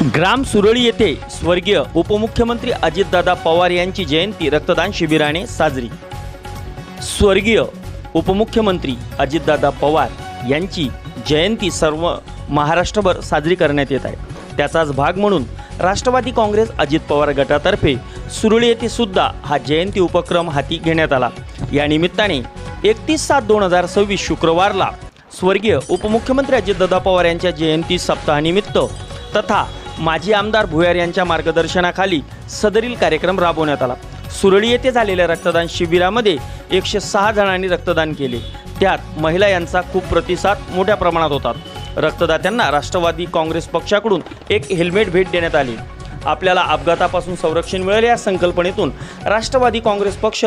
ग्राम सुरळी येथे स्वर्गीय उपमुख्यमंत्री अजितदादा पवार यांची जयंती रक्तदान शिबिराने साजरी। स्वर्गीय उपमुख्यमंत्री अजितदादा पवार यांची जयंती सर्व महाराष्ट्रभर साजरी करण्यात येत आहे। त्याचाच भाग म्हणून राष्ट्रवादी काँग्रेस अजित पवार गटातर्फे सुरळी येथे सुद्धा हा जयंती उपक्रम हाती घेण्यात आला। या निमित्ताने 31/7/2026 शुक्रवारला स्वर्गीय उपमुख्यमंत्री अजितदादा पवार यांच्या जयंती सप्ताहानिमित्त तथा माजी आमदार भुयार यांच्या मार्गदर्शनाखाली सदरील कार्यक्रम राबवण्यात आला। सुरळी येथे झालेल्या रक्तदान शिबिरामध्ये 106 जणांनी रक्तदान केले। त्यात महिला यांचा खूप प्रतिसाद मोठ्या प्रमाणात होता। रक्तदात्यांना राष्ट्रवादी काँग्रेस पक्षाकडून एक हेल्मेट भेट देण्यात आली। आपल्याला अपघातापासून संरक्षण मिळेल या संकल्पनेतून राष्ट्रवादी काँग्रेस पक्ष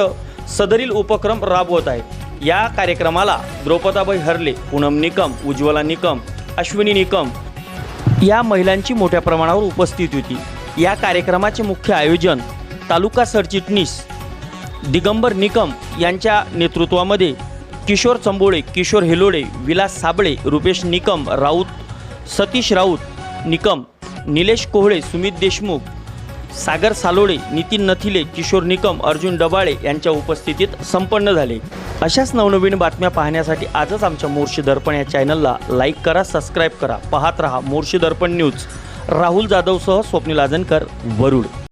सदरील उपक्रम राबवत आहे। या कार्यक्रमाला द्रौपदाबाई हरले, पूनम निकम, उज्ज्वला निकम, अश्विनी निकम या महिलांची मोठ्या प्रमाणावर उपस्थिती होती। या कार्यक्रमाचे मुख्य आयोजन तालुका सरचिटणीस दिगंबर निकम यांच्या नेतृत्वामध्ये किशोर चंबोळे, किशोर हेलोडे, विलास साबळे, रुपेश निकम राऊत, सतीश राऊत निकम, निलेश कोहळे, सुमित देशमुख, सागर सालोडे, नितीन नथिले, किशोर निकम, अर्जुन डबाळे यांच्या उपस्थितीत संपन्न झाले। अशाच नवनवीन बातम्या पाहण्यासाठी आजच आमच्या मोर्शी दर्पण या चॅनलला लाईक करा, सबस्क्राईब करा। पाहत रहा मोर्शी दर्पण न्यूज। राहुल जाधवसह स्वप्नील आजनकर, वरुड।